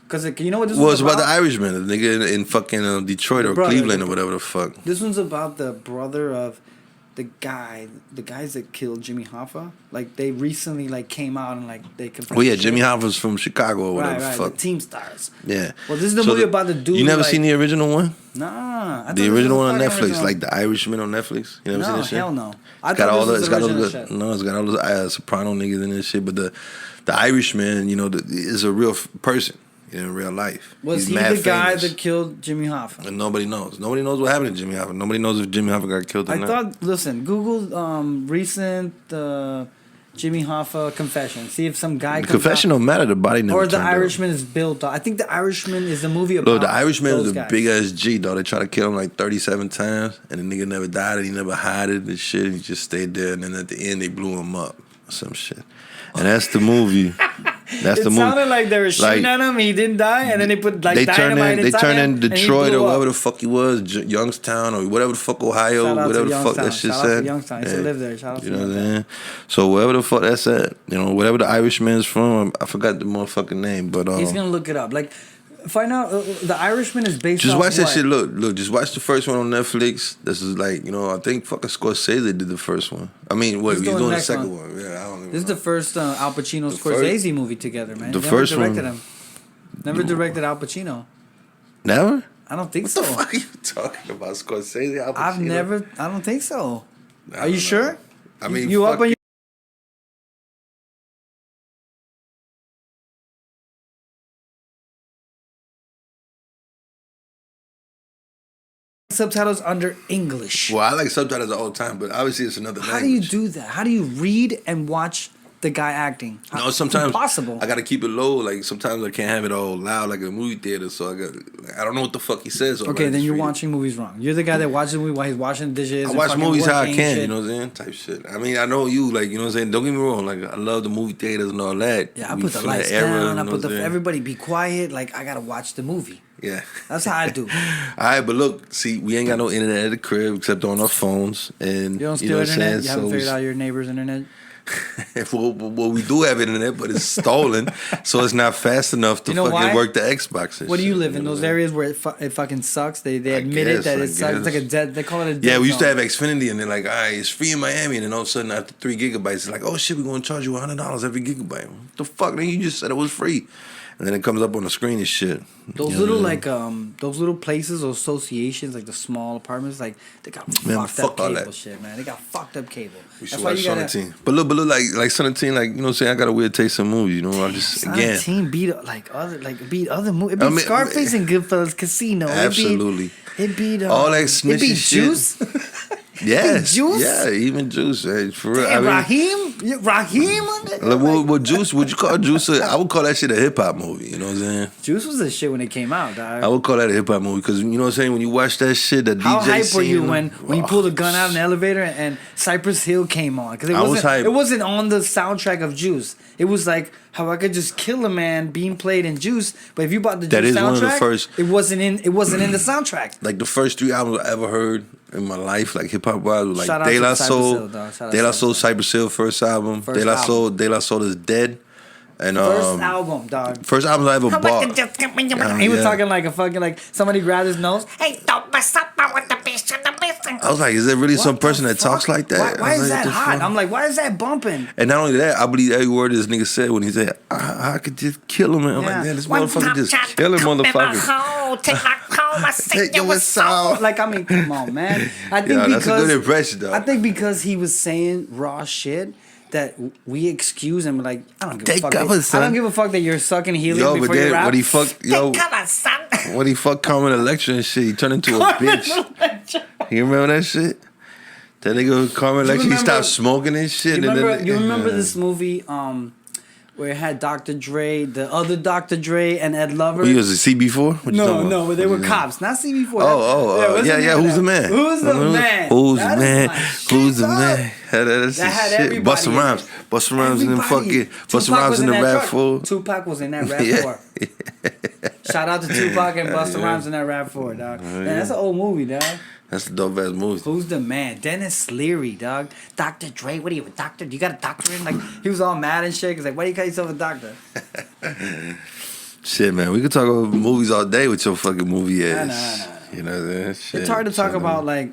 S1: Because you know what this
S2: Well,
S1: one's
S2: it's about the Irishman, the nigga in fucking Detroit or
S1: brother,
S2: Cleveland
S1: the-
S2: or whatever the fuck.
S1: This one's about the brother of the guys that killed Jimmy Hoffa. Like, they recently like came out and like they confessed.
S2: Well, yeah,
S1: shit.
S2: Jimmy Hoffa's from Chicago or whatever
S1: Right,
S2: the fuck.
S1: the Team Stars.
S2: Yeah.
S1: Well, this is the movie about the dude.
S2: You never
S1: like,
S2: seen the original one?
S1: Nah. I thought
S2: The
S1: this was
S2: original one on
S1: fucking
S2: Netflix,
S1: original.
S2: like the Irishman on Netflix. You never seen
S1: No,
S2: this shit?
S1: hell no. I
S2: It's got all
S1: thought
S2: the,
S1: this
S2: it's
S1: was
S2: got
S1: the
S2: all
S1: original
S2: the,
S1: shit.
S2: no, it's got all those soprano niggas in this shit. But the Irishman, you know, is a real person in real life.
S1: Was
S2: He's
S1: he
S2: mad
S1: the guy
S2: famous.
S1: that killed Jimmy Hoffa?
S2: And nobody knows. Nobody knows what happened to Jimmy Hoffa. Nobody knows if Jimmy Hoffa got killed or
S1: I
S2: not.
S1: thought. Listen, Google recent Jimmy Hoffa confession. See if some guy
S2: The
S1: comes
S2: confession
S1: out,
S2: don't matter. The body never
S1: or the
S2: turned up.
S1: Irishman is built. I think the Irishman is the movie about.
S2: Look, the Irishman
S1: those
S2: is a
S1: guys.
S2: big ass G, though. They try to kill him like 37 times, and the nigga never died, and he never hid it and shit. He just stayed there, and then at the end, they blew him up or some shit. And that's the movie. That's the movie.
S1: It sounded like they were shooting at him. He didn't die, and then they put like dynamite
S2: They
S1: inside
S2: turned
S1: him,
S2: in Detroit or
S1: up.
S2: whatever the fuck he was, Youngstown or whatever the fuck Ohio,
S1: Shout out
S2: whatever
S1: to
S2: the fuck that
S1: Youngstown.
S2: shit
S1: Shout out
S2: said.
S1: to Youngstown. He used to live there. Shout out to
S2: You know what I'm
S1: Youngstown.
S2: saying? So wherever the fuck that's at, you know, whatever the Irishman's from, I forgot the motherfucking name, but
S1: He's gonna look it up. Like, find out the Irishman is based.
S2: just
S1: off
S2: watch that
S1: what?
S2: shit. Look, just watch the first one on Netflix. This is like, you know, I think fucking Scorsese did the first one. I mean, wait, he's doing the second one. Yeah, I don't even
S1: This is
S2: know.
S1: the first Al Pacino Scorsese movie together, man.
S2: The
S1: Never
S2: first
S1: directed
S2: one.
S1: him. Never directed Al Pacino.
S2: Never?
S1: I don't think
S2: What
S1: so.
S2: the fuck are you talking about? Scorsese, Al Pacino?
S1: I don't think so.
S2: I
S1: Are
S2: don't
S1: you
S2: know.
S1: sure?
S2: I mean,
S1: you up
S2: fuck
S1: on your subtitles under English?
S2: Well, I like subtitles all the time, but obviously it's another
S1: How do you
S2: language.
S1: do that? How do you read and watch the guy acting?
S2: No, sometimes
S1: impossible.
S2: I gotta keep it low. Like sometimes I can't have it all loud like a movie theater. So I don't know what the fuck he says. So I
S1: Okay,
S2: gotta
S1: then
S2: just
S1: you're
S2: read it.
S1: watching movies wrong. You're the guy that watches a movie while he's washing dishes.
S2: I
S1: and
S2: watch
S1: fucking
S2: movies how I
S1: working
S2: can,
S1: shit.
S2: you know what I'm saying? Type shit. I mean, I know you, like, you know what I'm saying? Don't get me wrong, like, I love the movie theaters and all that.
S1: Yeah, I
S2: We
S1: put the
S2: from
S1: lights
S2: that era,
S1: down.
S2: you
S1: I
S2: know
S1: put
S2: what I'm
S1: the
S2: saying?
S1: everybody be quiet. Like I gotta watch the movie.
S2: Yeah.
S1: That's how I do.
S2: All right, but look, see, we ain't got no internet at the crib except on our phones. And
S1: You don't
S2: you know
S1: steal
S2: what I'm
S1: internet.
S2: saying?
S1: You haven't
S2: So
S1: figured out your neighbor's internet.
S2: well, we do have internet, but it's stolen, so it's not fast enough to
S1: You know
S2: fucking
S1: why?
S2: work the Xbox. And
S1: What do you
S2: shit,
S1: live in?
S2: know
S1: Those
S2: what I'm
S1: areas where it fucking sucks. They admit
S2: guess,
S1: it that
S2: I
S1: it sucks. It's like a
S2: guess.
S1: dead. They call it a dead
S2: Yeah, we used to
S1: zone.
S2: have Xfinity, and they're like, all right, it's free in Miami, and then all of a sudden, after 3 gigabytes, it's like, oh shit, we're gonna charge you $100 every gigabyte. What the fuck? Then you just said it was free, and then it comes up on the screen and shit.
S1: Those
S2: You know
S1: little
S2: what I mean?
S1: those little places or associations, like the small apartments, like they got
S2: Man,
S1: fucked up
S2: fuck all
S1: cable
S2: that.
S1: shit, man. They got fucked up cable.
S2: We should
S1: That's why
S2: watch
S1: you gotta.
S2: Sonatine. But look, like Sonatine, like, you know what I'm saying? I got a weird taste in movies, you know? I just, again.
S1: Sonatine beat other movies. It beat
S2: I mean,
S1: Scarface and Goodfellas, Casino.
S2: Absolutely.
S1: It beat
S2: All that
S1: it
S2: snitchy
S1: beat
S2: shit.
S1: Juice.
S2: Yes.
S1: Juice?
S2: Yeah, even Juice. Hey, for real.
S1: Damn,
S2: I mean,
S1: Raheem. Raheem.
S2: like, what Juice, would you call Juice? I would call that shit a hip hop movie, you know what I'm saying?
S1: Juice was the shit when it came out, dog.
S2: I would call that a hip hop movie because, you know what I'm saying? When you watch that shit, that
S1: How
S2: DJ
S1: hype were
S2: scene,
S1: you when you pulled a gun out in the elevator and Cypress Hill came on? Because
S2: I was hype.
S1: it wasn't on the soundtrack of Juice. It was like how I could just kill a man being played in Juice. But if you bought the
S2: That
S1: Juice
S2: is one of the
S1: soundtrack,
S2: first-
S1: it wasn't in the soundtrack.
S2: Like the first 3 albums I ever heard in my life, like hip hop wise, was
S1: Shout
S2: like
S1: out
S2: De
S1: to
S2: La
S1: Cypress
S2: Soul.
S1: Hill, dog. Shout out
S2: De La
S1: to
S2: Soul,
S1: Cypress
S2: Cypress Hill, first album.
S1: First
S2: De La Soul is dead. And
S1: First album, dog.
S2: first album I ever bought.
S1: He was
S2: Yeah.
S1: talking like a fucking like somebody grabbed his nose.
S3: Hey, don't mess up with the bitch in the missing.
S2: I was like, is there really some
S1: What
S2: person
S1: the
S2: that talks
S1: fuck?
S2: like that?
S1: Why
S2: I was
S1: is
S2: like,
S1: that
S2: what the
S1: hot?
S2: fuck?
S1: I'm like, why is that bumping?
S2: And not only that, I believe every word this nigga said when he said, I could just kill him. And I'm
S1: Yeah.
S2: like, man, this
S3: One
S2: motherfucker
S3: top
S2: just
S3: shot,
S2: killing
S3: come in my
S2: motherfuckers.
S3: hole, take my comb, I
S2: Take
S3: say you
S2: your
S3: was
S2: soul.
S1: Like, I mean, come on, man. I think
S2: Yeah,
S1: because
S2: that's a good impression, though.
S1: I think because he was saying raw shit that we excuse him. Like, I don't give a
S2: Take
S1: fuck.
S2: cover,
S1: I
S2: son.
S1: don't give a fuck that you're sucking helium
S2: Yo, but
S1: before you
S2: then
S1: rap.
S2: when he fucked, yo,
S3: Come on, son.
S2: when he fucked Carmen Electra and shit, he turned into a bitch. You remember that shit? That nigga Carmen Electra, he
S1: remember-
S2: stopped smoking and shit.
S1: You
S2: and
S1: remember?
S2: then,
S1: You remember this movie? Where it had Dr. Dre, the other Dr. Dre, and Ed Lover.
S2: He was a CB4? What you talking about?
S1: No, but they
S2: What
S1: were
S2: is it?
S1: cops, not CB4.
S2: Who's the man?
S1: Who's the man?
S2: Who's the
S1: That is
S2: man?
S1: my shit,
S2: Who's the
S1: dog.
S2: man? That's
S1: That had
S2: shit.
S1: everybody
S2: Busta
S1: in it.
S2: Rhymes. Busta Rhymes in them
S1: Everybody.
S2: fucking. Busta
S1: Tupac
S2: Rhymes
S1: was
S2: in the
S1: that
S2: rap
S1: truck.
S2: fool.
S1: Tupac was in that rap
S2: Yeah.
S1: four. Shout out to Tupac and Busta Rhymes in that rap four, dog. Man, that's an old movie, dog.
S2: That's a dope ass movie.
S1: Who's the man? Dennis Leary, dog. Dr. Dre, what are you, a doctor? Do you got a doctor in? Like, he was all mad and shit. He's like, why do you call yourself a doctor?
S2: Shit, man. We could talk about movies all day with your fucking movie ass.
S1: know.
S2: You know what I'm saying? Shit.
S1: It's hard to talk
S2: So,
S1: about, like,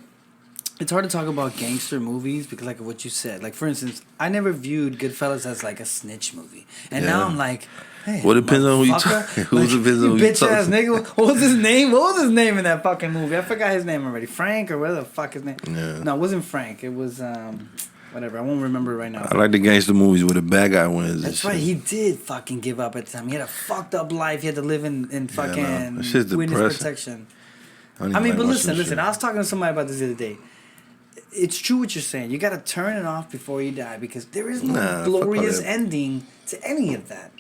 S1: it's hard to talk about gangster movies because, like, what you said. Like, for instance, I never viewed Goodfellas as, like, a snitch movie. And now
S2: Yeah.
S1: I'm like, hey,
S2: Well, it depends on who you
S1: motherfucker.
S2: talk- who's depends on
S1: you
S2: who you
S1: bitch ass
S2: talk-
S1: nigga. What was his name? What was his name in that fucking movie? I forgot his name already. Frank or whatever the fuck his name.
S2: Yeah.
S1: No, it wasn't Frank. It was whatever. I won't remember right now.
S2: I like the gangster movies where the bad guy wins. and
S1: That's
S2: shit.
S1: right. He did fucking give up at the time. He had a fucked up life. He had to live in fucking
S2: That shit's
S1: witness
S2: depressing.
S1: protection.
S2: don't
S1: I
S2: even
S1: mean,
S2: like
S1: but
S2: watching
S1: listen.
S2: shit.
S1: I was talking to somebody about this the other day. It's true what you're saying. You got to turn it off before you die because there is no
S2: Nah, fuck
S1: glorious
S2: all that.
S1: ending to any of that.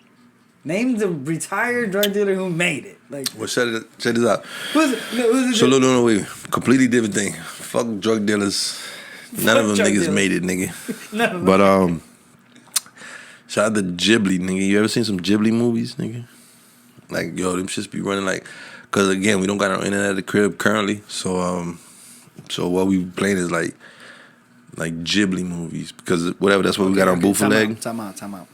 S1: Name the retired drug dealer who made it. Like,
S2: Well, check this out.
S1: who's it?
S2: So no, wait. Completely different thing. Fuck drug dealers. None of them
S1: drug
S2: niggas
S1: dealers.
S2: made it, nigga.
S1: None of them.
S2: But Shout out to Ghibli, nigga. You ever seen some Ghibli movies, nigga? Like, yo, them shits be running like, cause again, we don't got our internet at the crib currently, so what we playing is like Ghibli movies because whatever. That's what we got on Bootleg.
S1: Time out.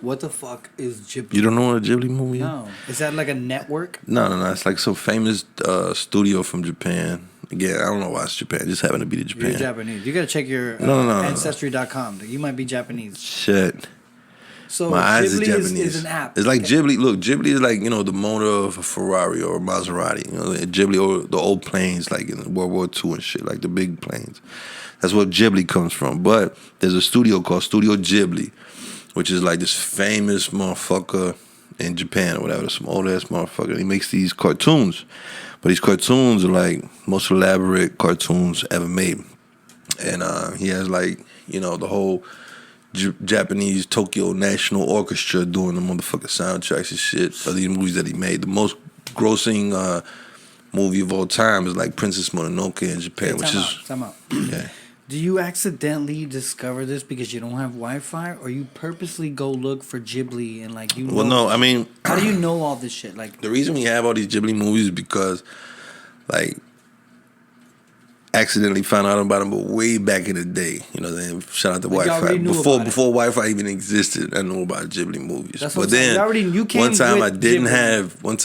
S1: What the fuck is Ghibli?
S2: You don't know what a Ghibli movie is?
S1: No. Is that like a network?
S2: No. It's like some famous studio from Japan. Again, I don't know why it's Japan. It just happened to be the Japan.
S1: You're Japanese. You gotta check your
S2: No.
S1: ancestry.com. You might be Japanese.
S2: Shit.
S1: So
S2: My eyes
S1: Ghibli
S2: is Japanese.
S1: is an app.
S2: It's like Ghibli. Look, Ghibli is like, the motor of a Ferrari or a Maserati. Ghibli or the old planes like in World War II and shit, like the big planes. That's where Ghibli comes from. But there's a studio called Studio Ghibli, which is like this famous motherfucker in Japan or whatever. Some old ass motherfucker. He makes these cartoons. But these cartoons are like most elaborate cartoons ever made. And he has like, the whole Japanese Tokyo National Orchestra doing the motherfucking soundtracks and shit of these movies that he made. The most grossing movie of all time is like Princess Mononoke in Japan,
S1: Time out.
S2: Yeah.
S1: Do you accidentally discover this because you don't have Wi-Fi, or you purposely go look for Ghibli and like you?
S2: Well, no, I mean,
S1: how do you know all this shit? Like
S2: the reason we have all these Ghibli movies is because, like, accidentally found out about them, but way back in the day. Then shout out to
S1: Like, y'all
S2: Wi-Fi
S1: already knew
S2: before
S1: about it.
S2: Wi-Fi even existed. I knew about Ghibli movies.
S1: That's what
S2: But
S1: I'm saying.
S2: then
S1: You came
S2: one time I
S1: with
S2: didn't
S1: Ghibli.
S2: have. One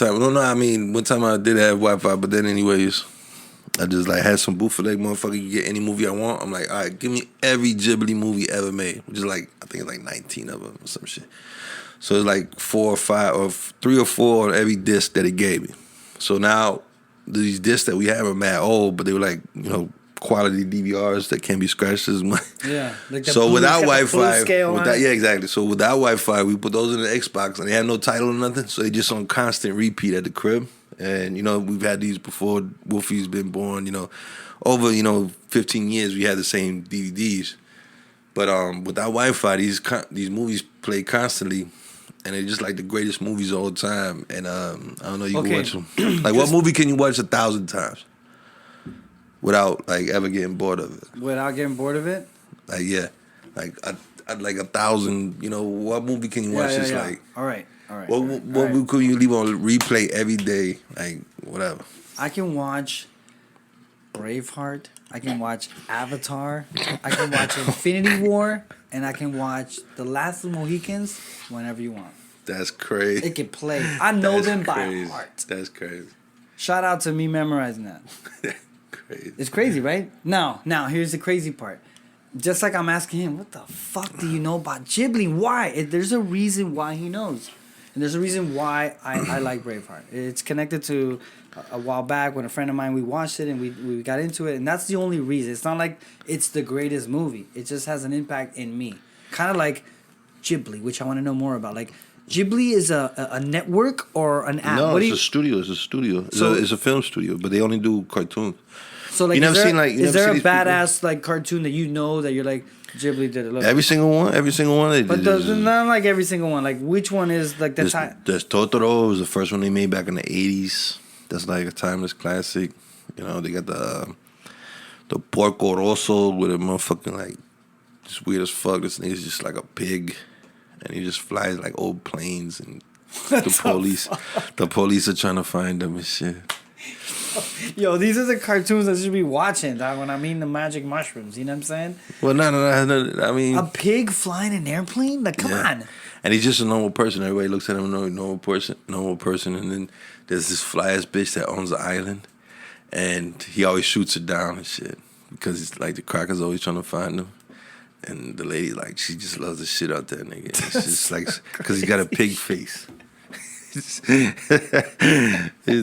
S2: time I did have Wi-Fi, but then anyways. I just like had some bootleg motherfucker. You get any movie I want. I'm like, all right, give me every Ghibli movie ever made, which is like I think it's like 19 of them or some shit. So it's like 4 or 5 or 3 or 4 on every disc that he gave me. So now these discs that we have are mad old, but they were like quality DVRs that can't be scratched as much.
S1: Yeah. Like
S2: So without Wi-Fi,
S1: scale
S2: yeah, exactly. So without Wi-Fi, we put those in the Xbox, and they had no title or nothing, so they just on constant repeat at the crib. And we've had these before Wolfie's been born. Over 15 years we had the same DVDs. But without Wi-Fi, these movies play constantly, and they're just like the greatest movies of all time. And I don't know, you can watch them. Like, what movie can you watch 1,000 times without like ever getting bored of it?
S1: Without getting bored of it?
S2: Like, yeah, I'd like 1,000. What movie can you watch?
S1: Yeah.
S2: Like,
S1: All right.
S2: What movie could you leave on replay every day? Like, whatever.
S1: I can watch Braveheart. I can watch Avatar. I can watch Infinity War, and I can watch The Last of the Mohicans whenever you want.
S2: That's crazy.
S1: It can play. I know them
S2: crazy.
S1: by heart.
S2: That's crazy.
S1: Shout out to me memorizing that.
S2: Crazy.
S1: It's crazy, right? Now, here's the crazy part. Just like I'm asking him, what the fuck do you know about Ghibli? Why? There's a reason why he knows. And there's a reason why I like Braveheart. It's connected to a while back when a friend of mine, we watched it and we got into it. And that's the only reason. It's not like it's the greatest movie. It just has an impact in me. Kind of like Ghibli, which I want to know more about. Like, Ghibli is a network or an app?
S2: No, it's a studio. It's a studio. It's a film studio, but they only do cartoons.
S1: So, like,
S2: is
S1: there a badass like cartoon that you know that you're like, Ghibli did it? Look.
S2: Every single one.
S1: But not like every single one. Like, which one is like the time?
S2: There's Totoro. It was the first one they made back in the 80s. That's like a timeless classic. They got the Porco Rosso with a motherfucking like just weird as fuck. This nigga's just like a pig, and he just flies like old planes, and the police are trying to find him and shit.
S1: Yo, these are the cartoons I should be watching, dog, when I mean the magic mushrooms. You know what I'm saying?
S2: Well, no. I mean,
S1: a pig flying an airplane? Like, come on.
S2: And he's just a normal person. Everybody looks at him, normal person. And then there's this fly ass bitch that owns the island, and he always shoots her down and shit because it's like the cracker's always trying to find him. And the lady, like, she just loves the shit out there, nigga. It's just like because he got a pig face. He's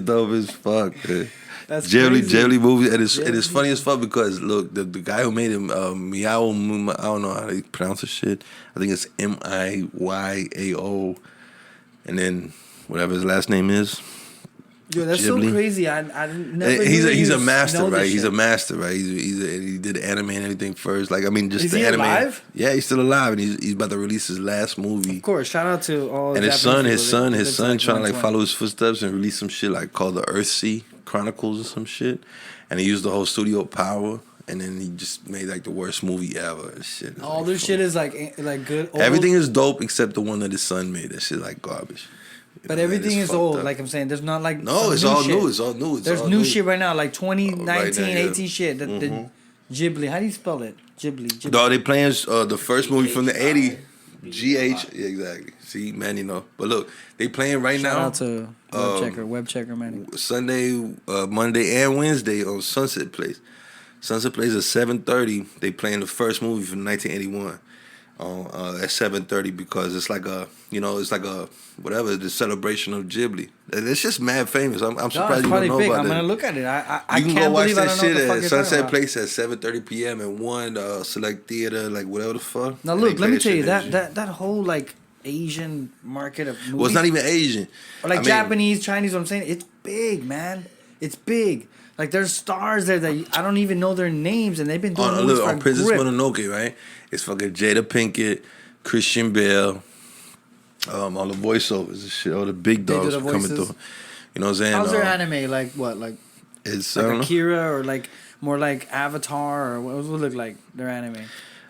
S2: dope as fuck, man.
S1: That's crazy.
S2: movie, and it's funny as fuck because look, the guy who made him, Miao, I don't know how they pronounce the shit. I think it's Miyaao, and then whatever his last name is.
S1: Yo, that's
S2: Ghibli.
S1: So crazy. I never.
S2: He's a master, right?
S1: He's
S2: A master, right? He did anime and everything first. Like, I mean, just
S1: is
S2: the
S1: he
S2: anime.
S1: Alive?
S2: Yeah, he's still alive, and he's about to release his last movie.
S1: Of course, shout out to all.
S2: And his
S1: Japanese
S2: son
S1: people.
S2: trying to like follow his footsteps and release some shit like called the Earthsea Chronicles or some shit. And he used the whole studio power and then he just made like the worst movie ever and shit. It's
S1: All
S2: like,
S1: their
S2: fuck.
S1: shit is like good. Old,
S2: Everything is dope except the one that his son made. That shit like garbage.
S1: but
S2: man,
S1: everything
S2: it's
S1: is
S2: fucked
S1: old.
S2: up.
S1: Like I'm saying, there's not like
S2: No,
S1: some
S2: it's
S1: new
S2: all
S1: shit.
S2: new. It's all new. It's
S1: There's
S2: all
S1: new shit right now, like 2019,
S2: Right now, yeah.
S1: 18 shit. The Ghibli. How do you spell it? Ghibli.
S2: No, they playing the first movie from the 80s. GH, yeah, exactly. See, man, you know. But look, they playing right
S1: Shout
S2: now.
S1: out to Web Checker, man.
S2: Sunday, Monday, and Wednesday on Sunset Place. Sunset Place at 7:30. They playing the first movie from 1981 at 7:30 because it's like whatever, the celebration of Ghibli. It's just mad famous. I'm
S1: No,
S2: surprised
S1: it's
S2: you don't
S1: probably
S2: know
S1: big.
S2: about
S1: I'm
S2: that.
S1: gonna look at it. I
S2: You can
S1: can't
S2: go watch
S1: believe I
S2: that
S1: don't know what
S2: shit
S1: the fuck
S2: at
S1: you're talking
S2: Sunset
S1: about.
S2: Place at 7:30 p.m. and one select theater, like whatever the fuck.
S1: Now
S2: And they
S1: look,
S2: play
S1: let me
S2: that
S1: tell you
S2: shit
S1: that whole like Asian market of movies.
S2: Well, it's not even Asian.
S1: Or like
S2: I mean,
S1: Japanese, Chinese. What I'm saying, it's big, man. It's big. Like there's stars there that I don't even know their names, and they've been doing movies for
S2: on Princess
S1: grip.
S2: Mononoke, right? It's fucking Jada Pinkett, Christian Bale, all the voiceovers and shit, all the big
S1: They do
S2: dogs
S1: the
S2: coming
S1: voices?
S2: through. You know what I'm saying?
S1: How's their anime? Like what? Like
S2: It's I
S1: like
S2: don't know.
S1: Akira or like more like Avatar or what does it look like? Their anime.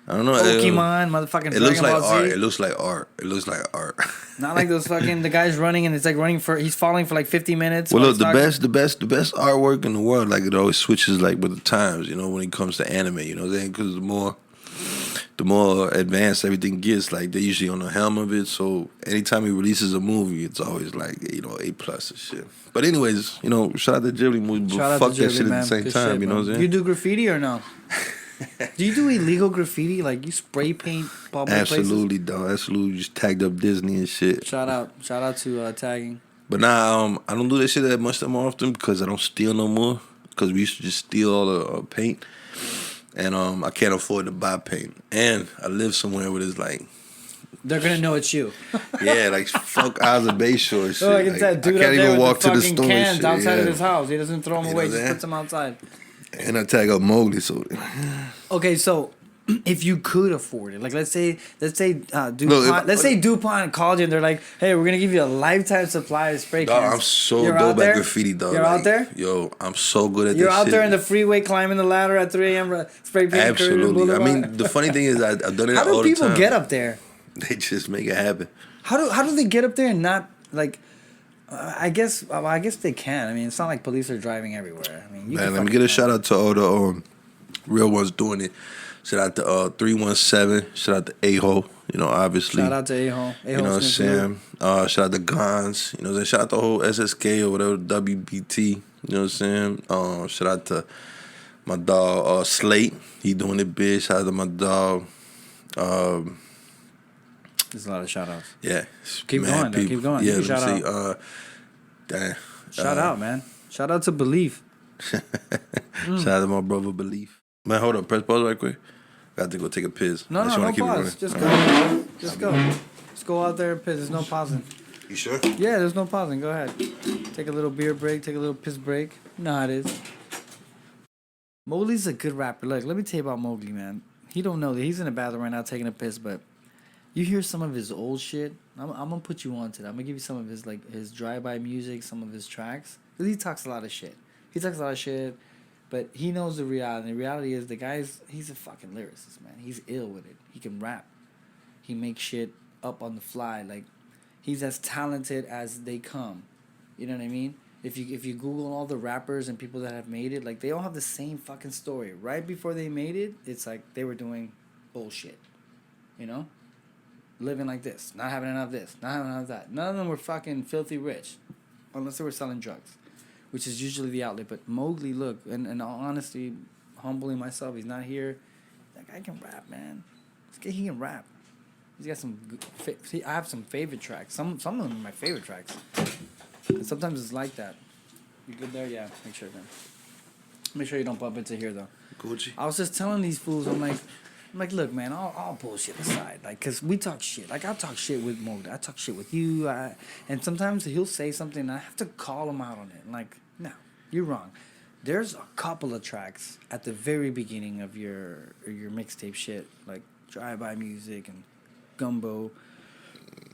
S2: I don't know.
S1: Pokemon, motherfucking
S2: It looks
S1: Dragon
S2: like
S1: Ball
S2: art.
S1: Z.
S2: It looks like art. It looks like art.
S1: Not like those fucking the guy's running and it's like running for he's falling for like 50 minutes.
S2: Well,
S1: while
S2: look,
S1: he's
S2: the
S1: talking.
S2: best artwork in the world, like it always switches like with the times, you know, when it comes to anime, you know what I'm saying? Because the more advanced everything gets, like they're usually on the helm of it. So anytime he releases a movie, it's always like, you know, A+ and shit. But anyways, you know, shout out to Ghibli movie, but
S1: Shout out
S2: fuck
S1: to
S2: that
S1: Ghibli,
S2: shit
S1: man.
S2: at the same
S1: Good
S2: time,
S1: shit,
S2: you know
S1: man.
S2: what I'm saying?
S1: You do graffiti or no? Do you do illegal graffiti? Like you spray paint public places?
S2: Absolutely, dog. Absolutely, just tagged up Disney and shit.
S1: Shout out to tagging.
S2: But nah, I don't do that shit that much that more often because I don't steal no more. Because we used to just steal all the paint, and I can't afford to buy paint. And I live somewhere where it's like,
S1: They're gonna know it's you.
S2: yeah, like fuck Isla Bay Shore and shit.
S1: So like it's
S2: Like,
S1: that dude
S2: I
S1: up
S2: can't
S1: there
S2: even
S1: with
S2: walk
S1: the
S2: to the
S1: fucking
S2: store and
S1: cans
S2: shit.
S1: outside
S2: yeah.
S1: of his house. He doesn't throw them
S2: You
S1: away.
S2: know
S1: Just
S2: that?
S1: puts them outside.
S2: And I tag up Mowgli, so
S1: Okay, so if you could afford it, like let's say DuPont,
S2: Look,
S1: let's say DuPont called you and they're like, hey, we're gonna give you a lifetime supply of spray
S2: dog,
S1: cans.
S2: I'm so
S1: You're out
S2: dope
S1: there?
S2: at graffiti, dog.
S1: You're
S2: like,
S1: out there.
S2: Yo, I'm so good at
S1: You're
S2: this
S1: out
S2: shit.
S1: there in the freeway climbing the ladder at 3 a.m. Spray paint.
S2: Absolutely. I mean, the funny thing is, I've done it
S1: how
S2: all
S1: do
S2: the
S1: people
S2: time.
S1: get up there?
S2: They just make it happen.
S1: How do they get up there and not like? I guess they can. I mean, it's not like police are driving everywhere. I mean, you
S2: Man,
S1: can
S2: let me
S1: fucking
S2: get a
S1: find
S2: shout out to all the real ones doing it. Shout out to 317. Shout out to A-Ho. You know, obviously.
S1: Shout out to A-Ho.
S2: You know what I'm saying? Shout out to Gons. You know what I'm saying? Shout out to the whole SSK or whatever, WBT. You know what I'm saying? Shout out to my dog Slate. He doing it big. Shout out to my dog.
S1: There's a lot of shout outs.
S2: Yeah.
S1: Keep
S2: mad
S1: going, though.
S2: people.
S1: Keep going.
S2: Yeah,
S1: You
S2: let
S1: can
S2: me
S1: shout
S2: see. Damn.
S1: Shout out, man. Shout out to Belief.
S2: Shout out to my brother Belief. Man, hold up. Press pause right quick. Got to go take a piss.
S1: No,
S2: I just
S1: no
S2: wanna keep it
S1: pause.
S2: running.
S1: Just go. Just go. Just go out there and piss. There's no pausing.
S2: You sure?
S1: Yeah, there's no pausing. Go ahead. Take a little beer break. Take a little piss break. You know how it is. Mowgli's a good rapper. Look, let me tell you about Mowgli, man. He don't know that he's in the bathroom right now taking a piss, but you hear some of his old shit. I'm gonna put you on to that. I'm gonna give you some of his his drive-by music, some of his tracks. 'Cause he talks a lot of shit. But he knows the reality. The reality is he's a fucking lyricist, man. He's ill with it. He can rap. He makes shit up on the fly. Like, he's as talented as they come. You know what I mean? If you Google all the rappers and people that have made it, like, they all have the same fucking story. Right before they made it, it's like they were doing bullshit. You know? Living like this. Not having enough of this. Not having enough of that. None of them were fucking filthy rich. Unless they were selling drugs. Which is usually the outlet. But Mowgli, look, and in all honesty, humbling myself, he's not here. That guy can rap, man. He can rap. He's got some good, I have some favorite tracks. Some of them are my favorite tracks. And sometimes it's like that. You good there? Yeah, make sure, man. Make sure you don't bump into here, though.
S2: Gucci.
S1: I was just telling these fools, I'm like, look, man, all bullshit aside, like, cause we talk shit. Like, I talk shit with Mogli, I talk shit with you, and sometimes he'll say something, and I have to call him out on it. Like, no, you're wrong. There's a couple of tracks at the very beginning of your mixtape shit, like Drive-By Music and Gumbo,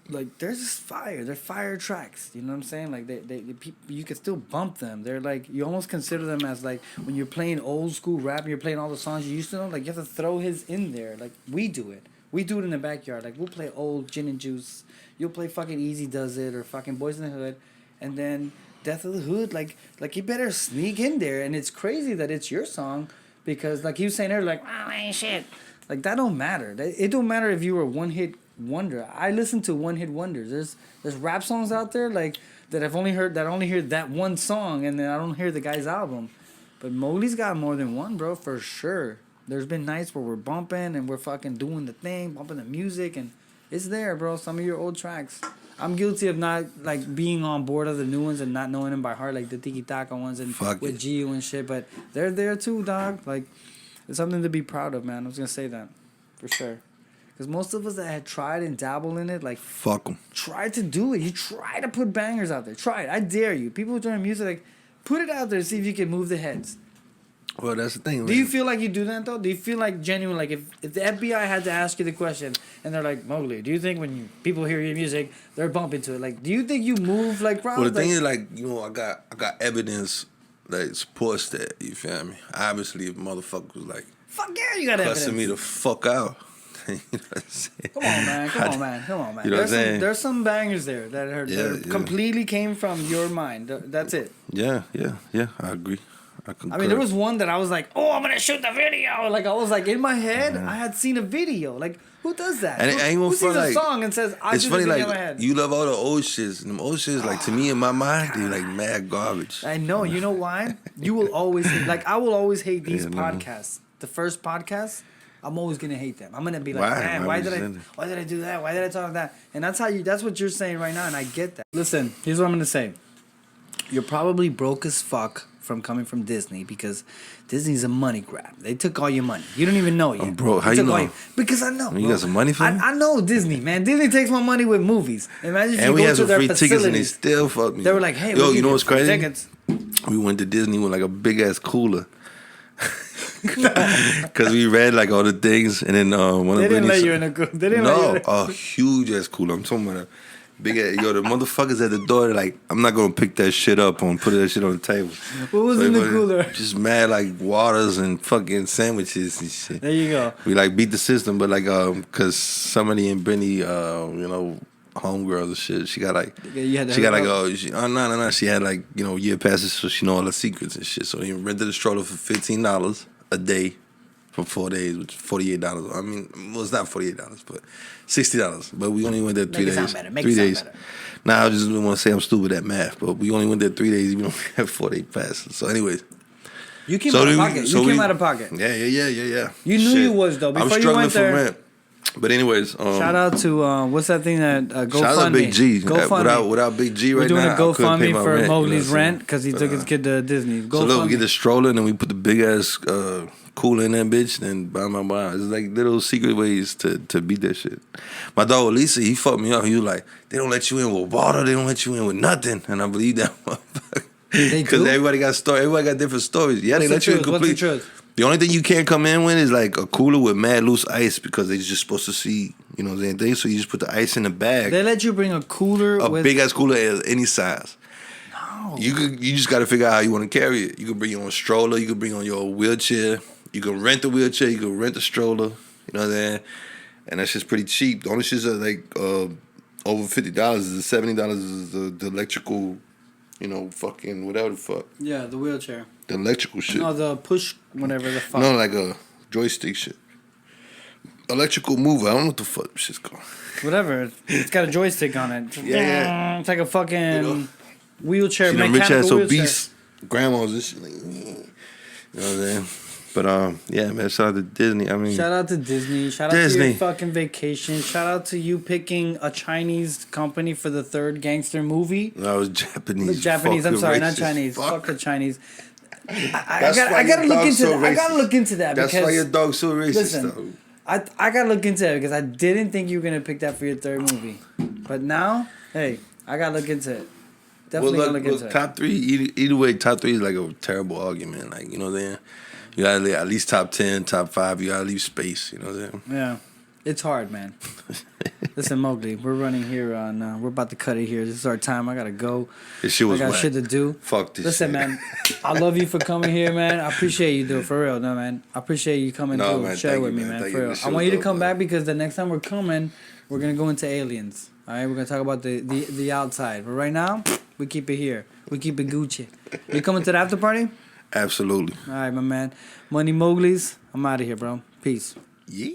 S1: like they're just fire. They're fire tracks. You know what I'm saying? Like you can still bump them. They're like you almost consider them as like when you're playing old school rap and you're playing all the songs you used to know. Like you have to throw his in there. Like we do it. We do it in the backyard. Like we'll play old Gin and Juice. You'll play fucking Easy Does It or fucking Boys in the Hood, and then Death of the Hood. Like you better sneak in there. And it's crazy that it's your song because like he was saying earlier, like
S3: Oh, ain't shit.
S1: like that don't matter. It don't matter if you were a one hit wonder. I listen to one hit wonders. There's rap songs out there like that I've only heard that I only hear that one song and then I don't hear the guy's album. But Mogly's got more than one, bro, for sure. There's been nights where we're bumping and we're fucking doing the thing, bumping the music, and it's there, bro. Some of your old tracks. I'm guilty of not like being on board of the new ones and not knowing them by heart, like the Tiki Taka ones and with Gio and shit. But they're there too, dog. Like it's something to be proud of, man. I was gonna say that for sure. Because most of us that had tried and dabbled in it, like
S2: fuck them.
S1: Try to do it. You try to put bangers out there. Try it. I dare you. People doing music, like put it out there and see if you can move the heads.
S2: Well, that's the thing.
S1: Do you feel like you do that though? Do you feel like genuine? Like if the FBI had to ask you the question and they're like, Mogly, do you think when people hear your music they're bumping to it? Like, do you think you move like crowds?
S2: Well, the thing is, like, you know, I got evidence that supports that. You feel me? Obviously, if motherfucker was like,
S1: fuck yeah, you got evidence.
S2: cussing me the fuck out. You know what I'm saying?
S1: Come on, man. Come on, man. Come on, man.
S2: You know what I'm saying?
S1: There's some bangers there that are completely came from your mind. That's it.
S2: Yeah. I agree.
S1: I mean, there was one that I was like, oh, I'm going to shoot the video. Like, I was like, in my head, I had seen a video. Like, who does that?
S2: And it ain't gonna
S1: who sings
S2: like,
S1: a song and says, I
S2: it's
S1: do
S2: funny,
S1: the video
S2: like,
S1: in my head?
S2: you love all the old shits. And them old shits, like, to me, in my mind, they're, like, mad garbage.
S1: I know. You know why? You will always hate, like, I will always hate these podcasts. The first podcast, I'm always going to hate them. I'm going to be like, man, why did I do that? Why did I talk that? And that's what you're saying right now, and I get that. Listen, here's what I'm going to say. You're probably broke as fuck from coming from Disney because Disney's a money grab. They took all your money. You don't even know yet.
S2: I'm broke. How you know?
S1: Because I know.
S2: You got some money for me?
S1: I know Disney, man. Disney takes my money with movies. Imagine if
S2: and
S1: you
S2: we
S1: go
S2: had
S1: to
S2: some
S1: their
S2: free
S1: facilities.
S2: tickets and they still fucked me.
S1: They were like, hey,
S2: yo, you know what's crazy?
S1: Tickets.
S2: We went to Disney with like a big ass cooler. Because we read like all the things and then one
S1: they
S2: of
S1: didn't
S2: Brittany's...
S1: let you in a cooler. They didn't let you in
S2: a huge ass cooler. I'm talking about a big ass... Yo, the motherfuckers at the door, they're like, I'm not going to pick that shit up and put that shit on the table.
S1: What was in the cooler?
S2: Just mad like waters and fucking sandwiches and shit.
S1: There you go.
S2: We like beat the system, but like, because somebody in Brittany, you know, homegirls and shit, she got like, no. She had like, you know, year passes, so she know all the secrets and shit. So they rented a stroller for $15 a day for 4 days, which is $48. I mean, well, it's not $48, but $60. But we only went there 3 days.
S1: Make it sound better.
S2: Nah, I just didn't want to say I'm stupid at math, but we only went there 3 days, even though we had 4-day passes. So, anyways.
S1: You came out of pocket. You came out of pocket.
S2: Yeah.
S1: You knew you was, though. Before you went there.
S2: I'm struggling for rent. But anyways,
S1: shout out to what's that thing that GoFundMe?
S2: Shout out Big G.
S1: GoFundMe.
S2: Without Big G right now,
S1: we're doing a GoFundMe for
S2: rent,
S1: Mowgli's rent because he took his kid to Disney. GoFundMe.
S2: So look, we get the stroller and then we put the big ass cooler in that bitch and blah. It's like little secret ways to beat that shit. My dog Lisa, he fucked me up. He was like, they don't let you in with water. They don't let you in with nothing. And I believe that motherfucker. Because everybody got stories. Everybody got different stories. Yeah, they let you in complete.
S1: What's the truth?
S2: The only thing you can't come in with is like a cooler with mad loose ice because they just supposed to see, you know what I'm saying? So you just put the ice in the bag.
S1: They let you bring a cooler
S2: with... big ass cooler any size.
S1: No.
S2: You just got to figure out how you want to carry it. You can bring your own stroller. You can bring on your wheelchair. You can rent the wheelchair. You can rent the stroller. You know what I'm saying? And that's just pretty cheap. The only shit's like over $50 is $70 is the electrical, you know, fucking whatever the fuck.
S1: Yeah, the wheelchair.
S2: The electrical shit.
S1: No, the push, whatever the fuck.
S2: No, like a joystick shit. Electrical mover. I don't know what the fuck shit's called.
S1: Whatever. It's got a joystick on it.
S2: Yeah.
S1: It's like a fucking wheelchair,
S2: you know,
S1: mechanical
S2: rich ass
S1: wheelchair.
S2: obese grandmas and shit. Like, you know what I'm saying? But yeah, man. Shout out to Disney. I mean,
S1: shout out to Disney. Shout out to your fucking vacation. Shout out to you picking a Chinese company for the third gangster movie.
S2: No, it was Japanese.
S1: Japanese. I'm sorry, not Chinese. Fuck the Chinese. I gotta look into that. I gotta look into that.
S2: That's
S1: because,
S2: why your dog's so racist.
S1: Listen,
S2: though.
S1: I gotta look into it because I didn't think you were gonna pick that for your third movie, but now, hey, I gotta look into it. Definitely gotta look into it.
S2: Top three, either way, top three is like a terrible argument. Like, you know what I'm saying? You gotta leave at least top 10, top 5. You gotta leave space. You know what I'm saying?
S1: Yeah. It's hard, man. Listen, Mowgli, we're running here on. We're about to cut it here. This is our time. I gotta go.
S2: This shit was
S1: I got
S2: whack.
S1: shit to do.
S2: Fuck this
S1: Listen,
S2: shit.
S1: man. I love you for coming here, man. I appreciate you, dude. For real, no, man. I appreciate you coming
S2: No,
S1: through
S2: man,
S1: and share
S2: thank
S1: with
S2: you,
S1: me,
S2: man.
S1: man.
S2: Thank
S1: For
S2: you.
S1: real.
S2: This shit
S1: I
S2: was
S1: want you to
S2: dope,
S1: come
S2: man.
S1: back because the next time we're coming, we're gonna go into aliens. All right, we're gonna talk about the outside. But right now, we keep it here. We keep it Gucci. You coming to the after party?
S2: Absolutely.
S1: All right, my man. Money Mowgli's. I'm out of here, bro. Peace.
S2: Yeah.